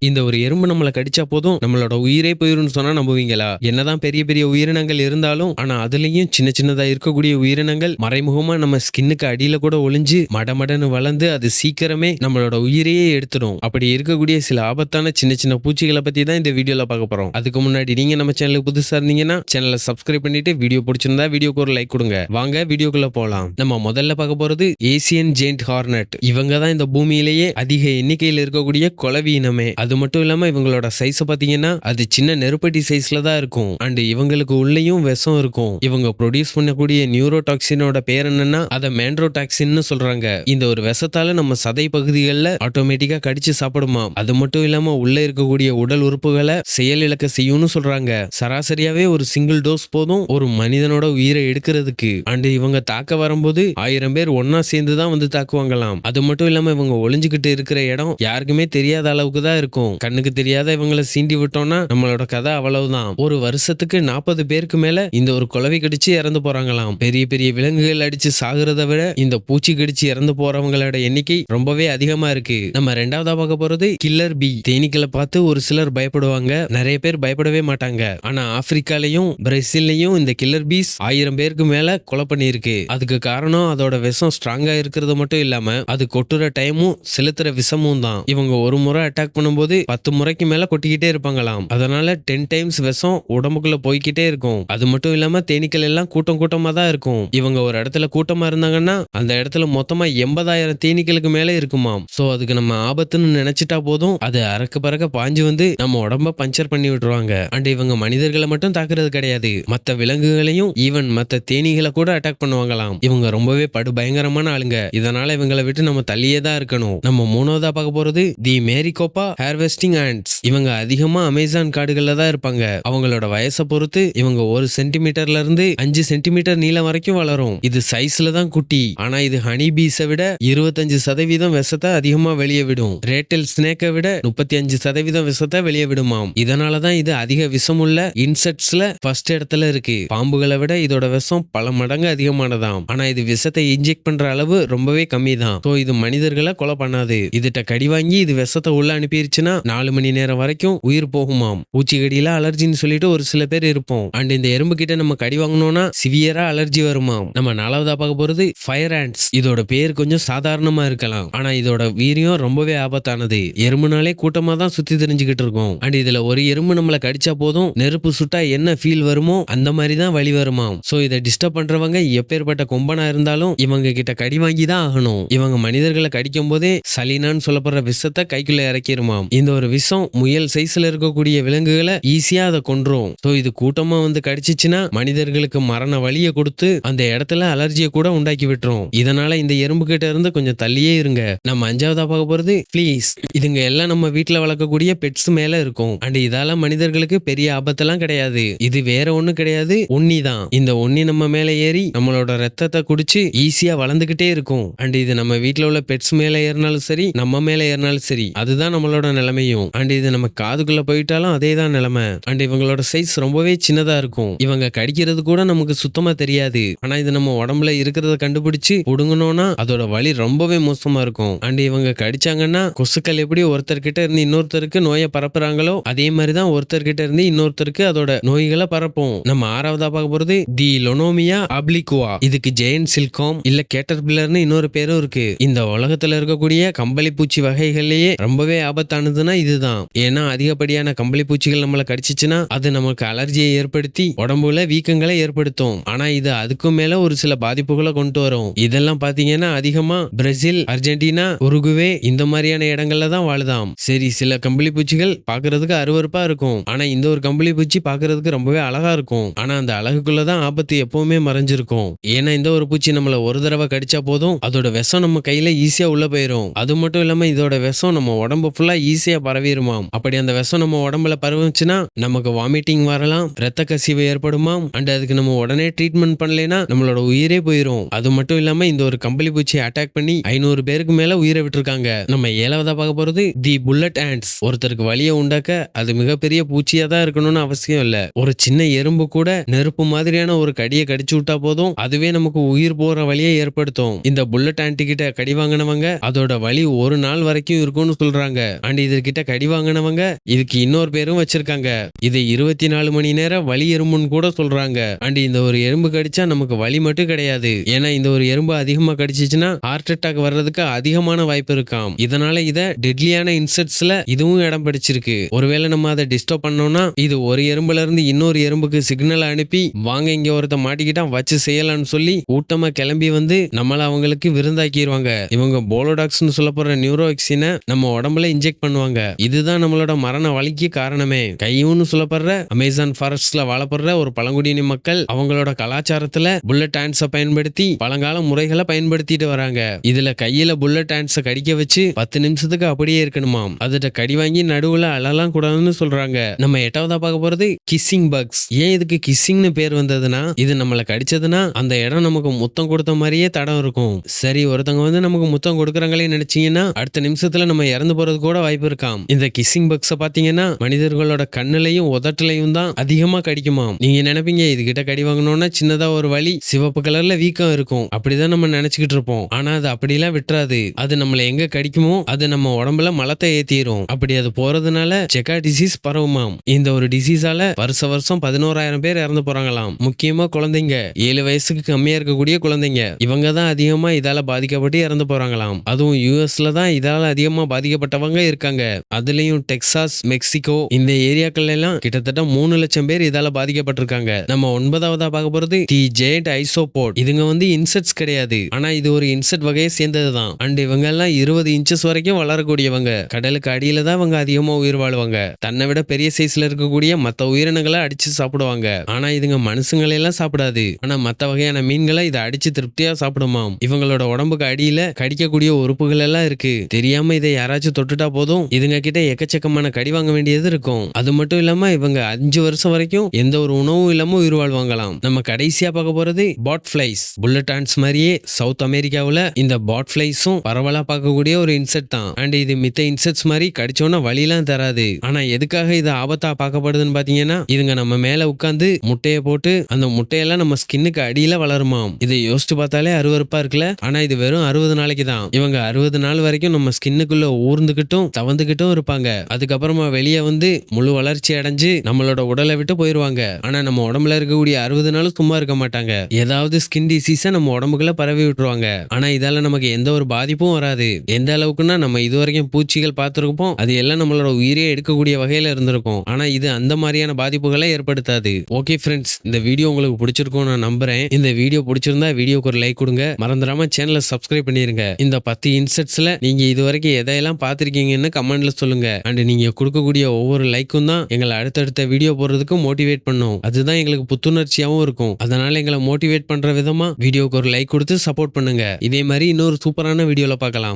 இந்த ஒரு எறும்பு நம்மள கடிச்சா போதும் நம்மளோட உயிரே போயிரும்னு சொன்னா நம்புவீங்களா? என்னதான் பெரிய பெரிய உயிரினங்கள் இருந்தாலும் ஆனா அதுலயும் சின்ன சின்னதா இருக்கக்கூடிய உயிரினங்கள் மறைமுகமா நம்ம ஸ்கின்னுக்கு அடியில கூட ஒளிஞ்சு மடமடன்னு வளர்ந்து அது சீக்கிரமே நம்மளோட உயிரையே எடுத்துடும். அப்படி இருக்கக்கூடிய சில ஆபத்தான சின்ன சின்ன பூச்சிகளை பத்தி தான் இந்த வீடியோல பார்க்க போறோம். அதுக்கு முன்னாடி நீங்க நம்ம சேனலுக்கு புதுசா இருந்தீங்கன்னா சேனலை சப்ஸ்கிரைப் பண்ணிட்டு வீடியோ பிடிச்சிருந்தா வீடியோக்கு ஒரு லைக் கொடுங்க. வாங்க வீடியோக்குள்ள போலாம். நம்ம முதல்ல பார்க்க போறது ஏசியன் ஜெயிண்ட் ஹார்னட். இவங்க தான் இந்த பூமியிலேயே அதிக எண்ணிக்கையில் இருக்கக்கூடிய குளவி இனமே. அது மட்டும் இல்லாம இவங்களோட சைஸ் பாத்தீங்கன்னா அது சின்ன நெருப்பட்டி சைஸ்ல தான் இருக்கும். அண்ட் இவங்களுக்கு உள்ளேயும் விஷம் இருக்கும். இவங்க ப்ரொடியூஸ் பண்ணக்கூடிய நியூரோடாக்சினோட பேர் என்னன்னா அதை மேண்ட்ரோடாக்சின்னு சொல்றாங்க. இந்த ஒரு விஷத்தால நம்ம சதை பகுதிகளில் ஆட்டோமேட்டிக்கா கடிச்சு சாப்பிடுமா. அது மட்டும் இல்லாம உள்ள இருக்கக்கூடிய உடல் உறுப்புகளை செயலிழக்க செய்யும்னு சொல்றாங்க. சராசரியாவே ஒரு சிங்கிள் டோஸ் போதும் ஒரு மனிதனோட உயிரை எடுக்கிறதுக்கு. அண்ட் இவங்க தாக்க வரும்போது 1000 பேர் ஒன்னா சேர்ந்து தான் வந்து தாக்குவாங்களாம். அது மட்டும் இல்லாம இவங்க ஒளிஞ்சுக்கிட்டு இருக்கிற இடம் யாருக்குமே தெரியாத அளவுக்கு தான் இருக்கும். கண்ணுக்கு தெரியாத இவங்களை சீண்டி விட்டோம்னா நம்மளோட கதை அவ்வளவுதான். ஒரு வருஷத்துக்கு 40 பேருக்கு மேல இந்த ஒரு குளவி கடிச்சு இறந்து போறாங்களாம். பெரிய பெரிய விலங்குகள் அடிச்சு சாகுறத விட இந்த பூச்சி கடிச்சு இறந்து போறவங்களோட எண்ணிக்கை ரொம்பவே அதிகமா இருக்கு. நம்ம ரெண்டாவதா பார்க்க போறது கில்லர் பீ. தேனீக்களை பார்த்து ஒரு சிலர் பயப்படுவாங்க, நிறைய பேர் பயப்படவே மாட்டாங்க. ஆனா ஆப்பிரிக்காலையும் பிரேசில்லையும் இந்த கில்லர் பீஸ் 1000 பேருக்கு மேல கொலை பண்ணிருக்கு. அதுக்கு காரணம் அதோட விஷம் ஸ்ட்ராங்கா இருக்கிறது மட்டும் இல்லாம அது கொட்டுற டைமும் செலுத்துற விஷமும் தான். இவங்க ஒரு முறை அட்டாக் பண்ணும்போது 10 முறைக்கு மேல கொட்டிக்கிட்டே இருப்பாங்களாம். அதனால 10 டைம்ஸ் விஷம் உடம்புக்குள்ள போய்கிட்டே இருக்கும். அது மட்டும் இல்லாம தேனீக்கள் எல்லாம் கூட்டம் கூட்டமா தான் இருக்கும். இவங்க ஒரு இடத்துல கூட்டமா இருந்தாங்கன்னா அந்த இடத்துல மொத்தமா 80,000 தேனீக்களுக்கு மேல இருக்குமாம். சோ அதுக்கு நம்ம ஆபத்துன்னு நினைச்சிட்டா போதும் அது அறக்க பறக்க பாஞ்சு வந்து நம்ம உடம்ப பஞ்சர் பண்ணி விட்டுருவாங்க. அண்ட் இவங்க மனிதர்களை மட்டும் தாக்குறது கிடையாது, மத்த விலங்குகளையும் ஈவன் மத்த தேனீகளை கூட அட்டாக் பண்ணுவாங்களாம். இவங்க ரொம்பவே படு பயங்கரமான ஆளுங்க. இதனால இவங்களை விட்டு நம்ம தள்ளியே தான் இருக்கணும். நம்ம மூணாவதா பார்க்க போறது தி மேரிகோப்பா ஹார்வெஸ்டிங் ஆண்ட்ஸ். இவங்க அதிகமா அமேசான் காடுகள்ல தான் இருப்பாங்க. அவங்களோட வயசை பொறுத்து இவங்க 1 சென்டிமீட்டர்ல இருந்து 5 சென்டிமீட்டர் நீளம் வரைக்கும் வளரும். இது சைஸ்ல தான் குட்டி. ஆனா இது ஹனி பீஸை விட 25% விஷத்தை அதிகமா வெளியே விடும். ரேட்டல் ஸ்னேக்கை விட 35% விஷத்தை வெளியே விடுமாம். இதனாலதான் இது அதிக விஷமுள்ள இன்செக்ட்ஸ்ல ஃபர்ஸ்ட் இடத்துல இருக்கு. பாம்புகளை விட இதோட விஷம் பல மடங்கு அதிகமானதாம். ஆனா இது விஷத்தை இன்ஜெக்ட் பண்ற அளவு ரொம்பவே கம்மி தான். சோ இது மனிதர்களை கொலை பண்ணாது. இதுட்ட கடி வாங்கி இது விஷத்தை உள்ள அனுப்பிடுச்சுன்னா 4 மணி நேரம் வரைக்கும் உயிர் போகுமாம். பூச்சிக்கடியில அலர்ஜின்னு சொல்லிட்டு ஒரு சில பேர் இருப்போம். அண்ட் இந்த எறும்பு கிட்ட நம்ம கடி வாங்கினோம்னா சிவியரா அலர்ஜி வருமாம். நம்ம நாலாவதா பார்க்க போறது ஃபயர் ஆண்ட்ஸ். இதோட பேர் கொஞ்சம் சாதாரணமா இருக்கலாம், ஆனா இதோட வீரியம் ரொம்பவே ஆபத்தானது. எறும்புனாலே கூட்டமா தான் சுத்தி தெரிஞ்சுக்கிட்டு இருக்கும். அண்ட் இதுல ஒரு எறும்பு நம்மள கடிச்சா போதும் நெருப்பு சுட்டா என்ன ஃபீல் வருமோ அந்த மாதிரி தான் வலி வருமாம். சோ இதை டிஸ்டர்ப் பண்றவங்க எப்பேற்பட்ட கொம்பனா இருந்தாலும் இவங்க கிட்ட கடி வாங்கி தான் ஆகணும். இவங்க மனிதர்களை கடிக்கும் போதே சலினான்னு சொல்லப்படுற விஷத்தை கைக்குள்ள இறக்கிருமாம். இந்த ஒரு விஷம் முயல் சைஸ்ல இருக்கக்கூடிய விலங்குகளை ஈஸியா அதை கொன்றும். சோ இது கூட்டமா வந்து கடிச்சிச்சுன்னா மனிதர்களுக்கு மரண வலியை கொடுத்து அந்த இடத்துல அலர்ஜியை கூட உண்டாக்கி விட்டுரும். இதனால இந்த எறும்பு கிட்ட இருந்து கொஞ்சம் தள்ளியே இருங்க. நம்ம அஞ்சாவதா பார்க்க போறது ப்ளீஸ். இதுங்க எல்லாம் நம்ம வீட்டுல வளர்க்கக்கூடிய பெட்ஸ் மேல இருக்கும். அண்ட் இதால மனிதர்களுக்கு பெரிய ஆபத்தெல்லாம் கிடையாது. இது வேற ஒண்ணு கிடையாது, உண்ணி தான். இந்த உண்ணி நம்ம மேல ஏறி நம்மளோட ரத்தத்தை குடிச்சு ஈஸியா வளர்ந்துகிட்டே இருக்கும். அண்ட் இது நம்ம வீட்டுல உள்ள பெட்ஸ் மேல ஏறினாலும் சரி நம்ம மேல ஏறினாலும் சரி அதுதான் நம்மளோட நிலைமையும். அண்ட் இது நம்ம காதுக்குள்ள போயிட்டாலும் அதே தான் நிலைமை. அண்ட் இவங்களோட சைஸ் ரொம்பவே சின்னதா இருக்கும். இவங்க கடிக்கிறது கூட நமக்கு சுத்தமா தெரியாது. ஆனா இது நம்ம உடம்புல இருக்கிறத கண்டுபிடிச்சு புடுங்கணும்னா அதோட வலி ரொம்பவே மோசமா இருக்கும். அண்ட் இவங்க கடிச்சாங்கன்னா கொசுக்கள் எப்படி ஒருத்தர்கிட்ட இருந்து இன்னொருத்தருக்கு நோயை பரப்புறாங்களோ அதே மாதிரிதான் ஒருத்தர்கிட்ட இருந்து இன்னொருத்தருக்கு அதோட நோய்களை பரப்பும். நம்ம ஆறாவதா பார்க்க போறது தி லொனோமியா ஆப்ளிகுவா. இதுக்கு ஜெயண்ட் சில்காம் இல்ல கேட்டர்பில்லர்னு இன்னொரு பேரும் இருக்கு. இந்த உலகத்துல இருக்கக்கூடிய கம்பளி பூச்சி வகைகள்லயே ரொம்பவே ஆபத்தானதுன்னா இதுதான். ஏன்னா அதிகப்படியான கம்பளி பூச்சிகள் நம்மளை கடிச்சிச்சுன்னா அது நமக்கு அலர்ஜியை ஏற்படுத்தி உடம்புல வீக்கங்களை ஏற்படுத்தும். ஆனா இது அதுக்கும் மேல ஒரு சில பாதிப்புகளை கொண்டு வரும். இதெல்லாம் பாத்தீங்கன்னா அதிகமா பிரேசில், அர்ஜென்டினா, உருகுவே இந்த மாதிரியான இடங்கள்ல தான் வாழுதாம். சரி, சில கம்பளி பூச்சிகள் பாக்குறதுக்கு அருவருப்பா இருக்கும். ஆனா இந்த ஒரு கம்பளி பூச்சி பாக்குறதுக்கு ரொம்பவே அழகா இருக்கும். ஆனா அந்த அழகுக்குள்ளதான் ஆபத்து எப்பவுமே மறைஞ்சிருக்கும். ஏன்னா இந்த ஒரு பூச்சி நம்மள ஒரு தடவை கடிச்சா போதும் அதோட விஷம் நம்ம கையில ஈஸியா உள்ள போயிரும். அது மட்டும் இல்லாம இதோட விஷம் நம்ம உடம்பு ஃபுல்லா ஈஸியா பரவிடுமாம். அப்படி அந்த விஷம் நம்ம உடம்புல பரவுச்சுன்னா நமக்கு வாமிட்டிங் வரலாம், ரத்த கசிவு ஏற்படுமாம். அண்ட் அதுக்கு நம்ம உடனே ட்ரீட்மெண்ட் பண்ணலைன்னா நம்மளோட உயிரே போயிரும். அது மட்டும் இல்லாம இந்த ஒரு கம்பளி பூச்சியை அட்டாக் பண்ணி 500 பேருக்கு மேல உயிரை விட்டுருக்காங்க. நம்ம ஏழாவதா பார்க்க போறது தி புல்லட் ஆண்ட்ஸ். ஒருத்தருக்கு வலியை உண்டாக்க அது மிகப்பெரிய பூச்சியா தான் இருக்கணும்னு அவசியம் இல்ல. ஒரு சின்ன எறும்பு கூட நெருப்பு மாதிரியான ஒரு கடியை கடிச்சு விட்டா போதும் அதுவே நமக்கு உயிர் போற வழியை ஏற்படுத்தும். இந்த புல்லட் ஆண்டி கிட்ட கடி வாங்கினவங்க அதோட வலி ஒரு நாள் வரைக்கும் இருக்கும்னு சொல்றாங்க. அண்ட் இதற்கிட்ட கடி வாங்கினவங்க இதுக்கு இன்னொரு பேரும் வச்சிருக்காங்க. இதை 24 மணி நேரம் வலி எறும்புன்னு கூட சொல்றாங்க. அண்ட் இந்த ஒரு எறும்பு கடிச்சா நமக்கு வலி மட்டும் கிடையாது. ஏன்னா இந்த ஒரு எறும்பு அதிகமா கடிச்சிச்சுன்னா ஹார்ட் அட்டாக் வர்றதுக்கு அதிகமான வாய்ப்பு இருக்காம். இதனால இத டெட்லியான இன்செக்ட்ஸ்ல இதுவும் இடம் பிடிச்சிருக்கு. ஒருவேளை நம்ம அதை டிஸ்டர்ப் பண்ணோம்னா இது ஒரு எறும்புல இருந்து இன்னொரு எறும்புக்கு சிக்னல் அனுப்பி வாங்க இங்க ஒருத்த மாட்டிக்கிட்டா வச்சு செய்யலாம்னு சொல்லி கூட்டமா கிளம்பி வந்து நம்மள அவங்களுக்கு விருந்தாக்கிடுவாங்க. இவங்க போலோடாக்ஸ்னு சொல்லப்படுற நியூரோஎக்சினை நம்ம உடம்புல இன்ஜெக்ட் பண்ணுவாங்க. இதுதான் நம்மளோட மரண வலிக்கு காரணமே. கையூன்னு சொல்லப்படுற அமேசான் ஃபாரஸ்ட்ல வாழப்படுற ஒரு பழங்குடியின மக்கள் அவங்களோட கலாச்சாரத்துல புல்லட் ஹேண்ட்ஸை பயன்படுத்தி பழங்கால முறைகளை பயன்படுத்திட்டு வராங்க. இதுல கையில புல்லட் ஹேண்ட்ஸை கடிக்க வச்சு 10 நிமிஷத்துக்கு அப்படியே இருக்கணுமாம். அதுட்ட கடி வாங்கி நடுவுல அழலாம் கூடாதுன்னு சொல்றாங்க. நம்ம 8வதா பார்க்க போறது கிஸ்ஸிங் பக்ஸ். ஏன் இதுக்கு கிஸ்ஸிங்னு பேர் வந்ததுன்னா இது நம்மள கடிச்சதுன்னா அந்த இடம் நமக்கு முத்தம் கொடுத்த மாதிரியே தடம் இருக்கும். சரி, ஒருத்தவங்க வந்து நமக்கு முத்தம் கொடுக்கறாங்களே நினைச்சீங்கன்னா அடுத்த நிமிஷத்துல நம்ம இறந்து போறது கூட வாய்ப்பு இருக்காம். இந்த கிஸ்ஸிங் பக்ஸ பாத்தீங்கன்னா மனிதர்களோட கண்ணுலையும் உதட்டலையும் தான் அதிகமா கடிக்குமாம். நீங்க நினைப்பீங்க இதுகிட்ட கடி வாங்கணும்னா சின்னதா ஒரு வலி சிவப்பு கலர்ல வீக்கம் இருக்கும், அப்படிதான் நம்ம நினைச்சுக்கிட்டு இருப்போம். ஆனா அது அப்படிலாம் விட்டுறாது. அது நம்மள எங்க கடிக்குமோ அது நம்ம உடம்புல மலத்தை ஏத்திரும். அப்படி அது போறதுனால செக்கா டிசீஸ் பரவுமாம். இந்த ஒரு டிசீஸால வருஷம் 11,000 பேர் இறந்து போறாங்களாம். முக்கியமா குழந்தைங்க, 7 வயசுக்கு கம்மியா இருக்கக்கூடிய குழந்தைங்க, இவங்க தான் அதிகமா இதால பாதிக்கப்பட்டு இறந்து போறாங்களாம். அதுவும் யூஎஸ்ல தான் இதால அதிகமா பாதிக்கப்பட்டவங்க இருக்காங்க. அதுலயும் டெக்சாஸ், மெக்சிகோ இந்த ஏரியாக்கள் எல்லாம் கிட்டத்தட்ட 3 லட்சம் பேர் இதால பாதிக்கப்பட்டிருக்காங்க. நம்ம 9வதா பார்க்க போறது தி ஜெயண்ட் ஐசோபோட். இதுங்க வந்து இன்செக்ட்ஸ் கிடையாது, ஆனா இது ஒரு இன்செக்ட் வகையை சேர்ந்ததுதான். அண்ட் இவங்க எல்லாம் 20 இன்ச்சஸ் வரைக்கும் வளரக்கூடியவங்க. கடலுக்கு அடியில தான் இவங்க அதிகமா உயிர் வாழுவாங்க. தன்னை விட பெரிய சைஸ்ல இருக்கக்கூடிய மத்த உயிரினங்களை அடிச்சு சாப்பிடுவாங்க. ஆனா இதுங்க மனுஷங்களை எல்லாம் சாப்பிடாது. ஆனா மத்த வகையான மீன்களை இதை அடிச்சு திருப்தியா சாப்பிடுமாம். இவங்களோட உடம்புக்கு அடியில கடிக்கக்கூடிய உறுப்புகள் எல்லாம் இருக்கு. தெரியாம இதை யாராச்சும் தொட்டுட்டா போதும் இதுங்க கிட்ட எக்கச்சக்கமான கடி வாங்க வேண்டியது இருக்கும். அது மட்டும் இல்லாம இவங்க 5 வருஷம் வரைக்கும் எந்த ஒரு உணவும் இல்லாம உயிர் வாழ்வாங்களாம். நம்ம கடைசியா பார்க்க போறது பாட் ஃபிளைஸ். புல்லட் ஹேண்ட்ஸ் மாதிரியே சவுத் அமெரிக்காவுல இந்த பாட் ஃபிளைஸும் பரவலா பார்க்கக்கூடிய ஒரு இன்செக்ட் தான். அண்ட் இது மித்த இன்செக்ட்ஸ் மாதிரி கடிச்சோன்னா வலிலாம் தராது. ஆனா எதுக்காக இது ஆபத்தா பார்க்கப்படுதுன்னு பாத்தீங்கன்னா இதுங்க நம்ம மேல உட்கார்ந்து முட்டையை போட்டு அந்த முட்டையெல்லாம் நம்ம ஸ்கின்னுக்கு அடியில வளருமாம். இதை யோசிச்சு பார்த்தாலே அருவருப்பா இருக்குல்ல. ஆனா இது வெறும் 60 நாளைக்கு தான். இவங்க 60 நாள் வரைக்கும் நம்ம ஸ்கின்னுக்குள்ள ஊர்ந்துகிட்டும் தவந்துகிட்டும் இருப்பாங்க. அதுக்கப்புறமா வெளியே வந்து முழு வளர்ச்சி அடைஞ்சு நம்மளோட உடலை விட்டு போயிருவாங்க. ஆனா நம்ம உடம்புல இருக்கக்கூடிய 60 நாளும் சும்மா இருக்க மாட்டாங்க. ஏதாவது ஸ்கின் டிசீஸை நம்ம உடம்புக்குள்ள பரவி விட்டுருவாங்க. ஆனா இதால நமக்கு எந்த ஒரு பாதிப்பும் வராது. எந்த அளவுக்குன்னா நம்ம இது வரைக்கும் பூச்சிகள் பார்த்திருப்போம், அது எல்லாம் நம்மளோட உயிரே எடுக்கக்கூடிய வகையில இருந்திருக்கும். ஆனா இது அந்த மாதிரியான பாதிப்புகளை ஏற்படுத்தாது. ஓகே ஃப்ரெண்ட்ஸ், இந்த வீடியோ உங்களுக்கு பிடிச்சிருக்கும் நான் நம்புறேன். இந்த வீடியோ பிடிச்சிருந்தா வீடியோக்கு ஒரு லைக் கொடுங்க. மறந்துடாம சேனலை சப்ஸ்கிரைப் பண்ணிருங்க. இந்த 10 இன்செக்ட்ஸ்ல நீங்க இது வரைக்கும் எதையெல்லாம் பார்த்திருக்கீங்கன்னு கமெண்ட்ல சொல்லுங்க. அண்ட் நீங்க கொடுக்கக்கூடிய ஒவ்வொரு லைக்கும் தான் எங்களை அடுத்தடுத்த வீடியோ போடுறதுக்கு மோட்டிவேட் பண்ணும். அதுதான் எங்களுக்கு புத்துணர்ச்சியாவும் இருக்கும். அதனால எங்களை மோட்டிவேட் பண்ற விதமா வீடியோக்கு ஒரு லைக் கொடுத்து சப்போர்ட் பண்ணுங்க. இதே மாதிரி இன்னொரு சூப்பரான வீடியோல பார்க்கலாம்.